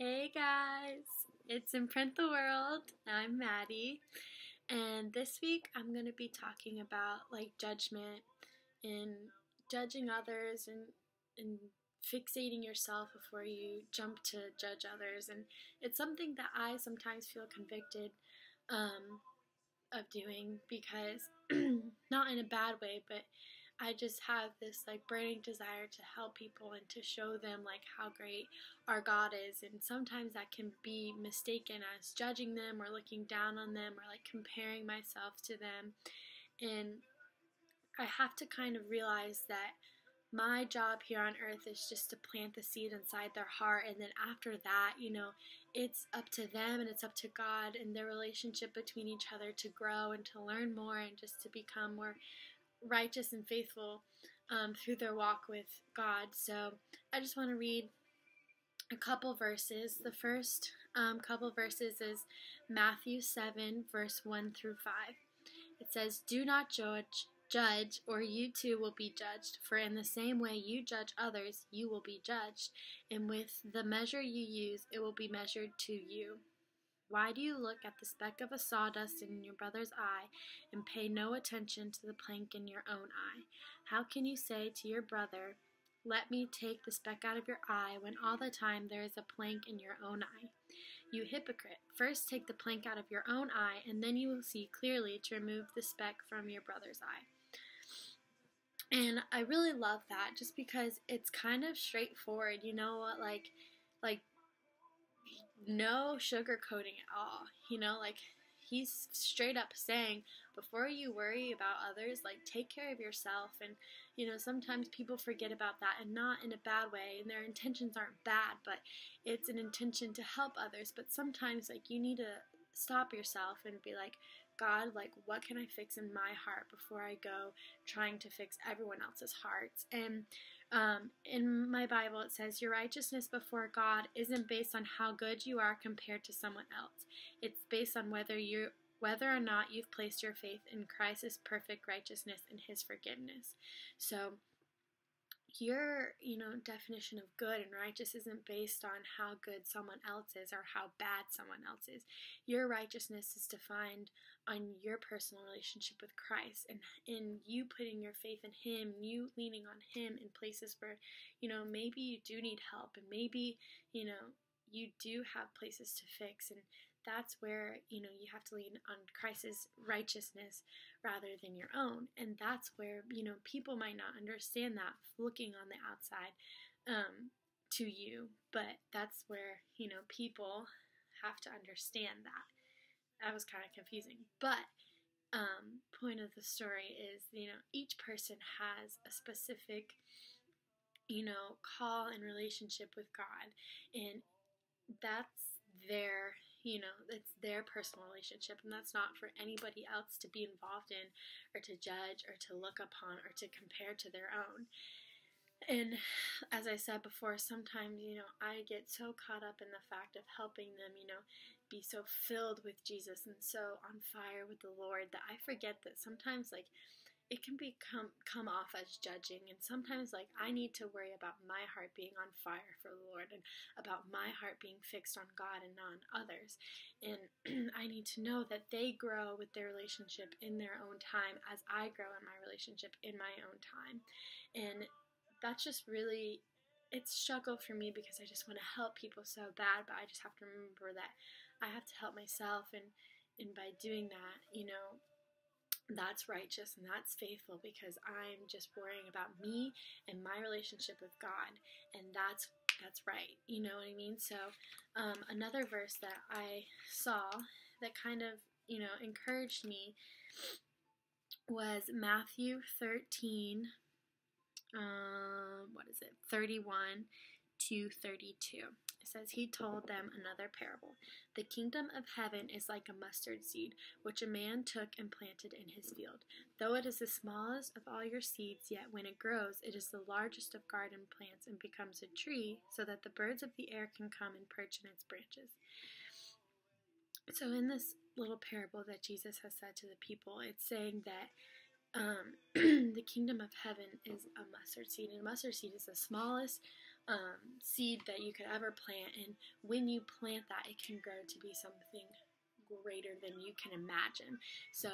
Hey guys, it's Imprint the World. I'm Maddie, and this week I'm going to be talking about judgment and judging others and fixating yourself before you jump to judge others. And it's something that I sometimes feel convicted um, of doing because not in a bad way, but I just have this burning desire to help people and to show them how great our God is. And sometimes that can be mistaken as judging them or looking down on them or comparing myself to them. And I have to kind of realize that my job here on earth is just to plant the seed inside their heart, and then after that, it's up to them and it's up to God and their relationship between each other to grow and to learn more and just to become more righteous and faithful through their walk with God. So I just want to read a couple verses. The first couple verses is Matthew 7, verse 1 through 5. It says, "Do not judge, or you too will be judged. For in the same way you judge others, you will be judged. And with the measure you use, it will be measured to you. Why do you look at the speck of a sawdust in your brother's eye and pay no attention to the plank in your own eye? How can you say to your brother, 'Let me take the speck out of your eye,' when all the time there is a plank in your own eye? You hypocrite, first take the plank out of your own eye, and then you will see clearly to remove the speck from your brother's eye." And I really love that just because it's kind of straightforward. You know what, like no sugarcoating at all. He's straight up saying, before you worry about others, take care of yourself. And sometimes people forget about that, and not in a bad way, and their intentions aren't bad, but it's an intention to help others. But sometimes you need to stop yourself and be like, God, what can I fix in my heart before I go trying to fix everyone else's hearts? And in my Bible it says, your righteousness before God isn't based on how good you are compared to someone else. It's based on whether or not you've placed your faith in Christ's perfect righteousness and his forgiveness. So your definition of good and righteous isn't based on how good someone else is or how bad someone else is. Your righteousness is defined on your personal relationship with Christ, and in you putting your faith in him, you leaning on him in places where maybe you do need help, and maybe you do have places to fix. And that's where you have to lean on Christ's righteousness rather than your own. And that's where people might not understand that looking on the outside to you, but that's where people have to understand that. That was kind of confusing, but point of the story is each person has a specific call and relationship with God, and that's their it's their personal relationship, and that's not for anybody else to be involved in or to judge or to look upon or to compare to their own. And as I said before, sometimes I get so caught up in the fact of helping them be so filled with Jesus and so on fire with the Lord that I forget that sometimes it can come off as judging. And sometimes I need to worry about my heart being on fire for the Lord, and about my heart being fixed on God and not on others. And I need to know that they grow with their relationship in their own time as I grow in my relationship in my own time. And that's just really, it's a struggle for me because I just want to help people so bad, but I just have to remember that I have to help myself, and by doing that, that's righteous and that's faithful because I'm just worrying about me and my relationship with God, and that's right. You know what I mean? So another verse that I saw that kind of encouraged me was Matthew 13, 31 to 32. It says, he told them another parable. The kingdom of heaven is like a mustard seed, which a man took and planted in his field. Though it is the smallest of all your seeds, yet when it grows, it is the largest of garden plants and becomes a tree, so that the birds of the air can come and perch in its branches. So in this little parable that Jesus has said to the people, it's saying that the kingdom of heaven is a mustard seed, and a mustard seed is the smallest seed that you could ever plant, and when you plant that, it can grow to be something greater than you can imagine. So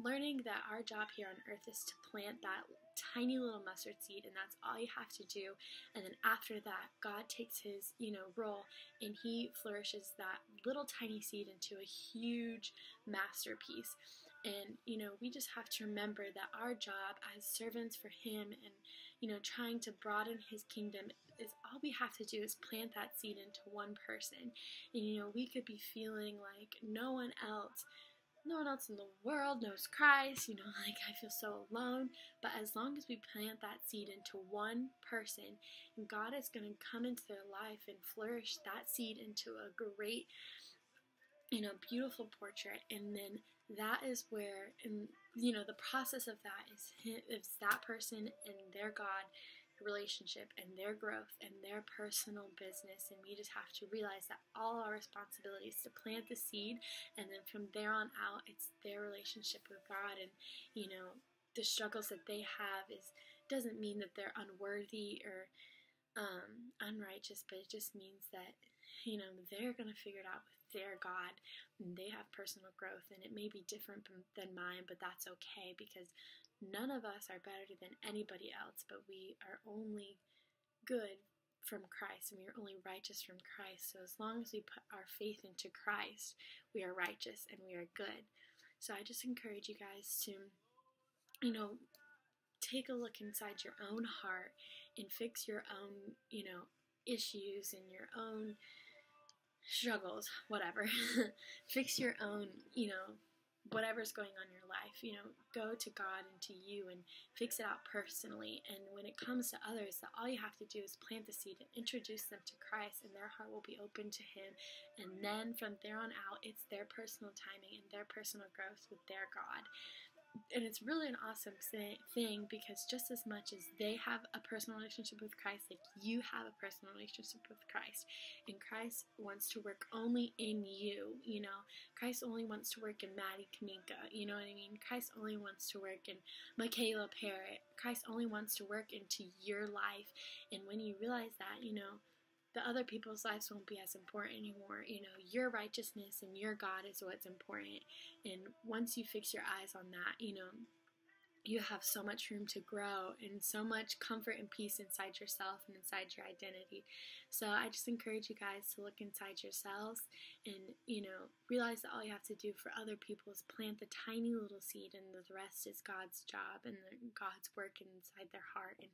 learning that our job here on earth is to plant that tiny little mustard seed, and that's all you have to do. And then after that, God takes his role, and he flourishes that little tiny seed into a huge masterpiece. And we just have to remember that our job as servants for him, and trying to broaden his kingdom, is all we have to do is plant that seed into one person. And we could be feeling like no one else in the world knows Christ, like I feel so alone. But as long as we plant that seed into one person, God is going to come into their life and flourish that seed into a great, beautiful portrait. And then that is where, the process of that is that person and their God relationship and their growth and their personal business. And we just have to realize that all our responsibility is to plant the seed, and then from there on out, it's their relationship with God. And the struggles that they have doesn't mean that they're unworthy or unrighteous, but it just means that they're going to figure it out with their God, and they have personal growth, and it may be different than mine, but that's okay, because none of us are better than anybody else, but we are only good from Christ, and we are only righteous from Christ. So as long as we put our faith into Christ, we are righteous and we are good. So I just encourage you guys to take a look inside your own heart and fix your own issues and your own struggles, whatever. Fix your own whatever's going on in your life. Go to God and to you and fix it out personally. And when it comes to others, that all you have to do is plant the seed and introduce them to Christ, and their heart will be open to him. And then from there on out, it's their personal timing and their personal growth with their God. And it's really an awesome thing, because just as much as they have a personal relationship with Christ, like you have a personal relationship with Christ, and Christ wants to work only in you. Christ only wants to work in Maddie Kaminka, you know what I mean? Christ only wants to work in Michaela Parrott. Christ only wants to work into your life. And when you realize that, the other people's lives won't be as important anymore. Your righteousness and your God is what's important. And once you fix your eyes on that, you have so much room to grow and so much comfort and peace inside yourself and inside your identity. So I just encourage you guys to look inside yourselves and, realize that all you have to do for other people is plant the tiny little seed, and the rest is God's job and God's work inside their heart. And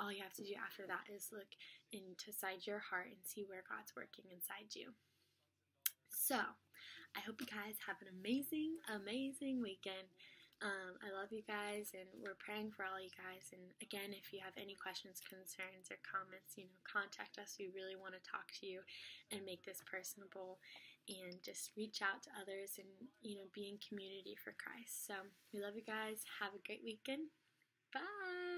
all you have to do after that is look inside your heart and see where God's working inside you. So, I hope you guys have an amazing, amazing weekend. I love you guys, and we're praying for all you guys. And again, if you have any questions, concerns, or comments, contact us. We really want to talk to you and make this personable, and just reach out to others and, be in community for Christ. So, we love you guys. Have a great weekend. Bye!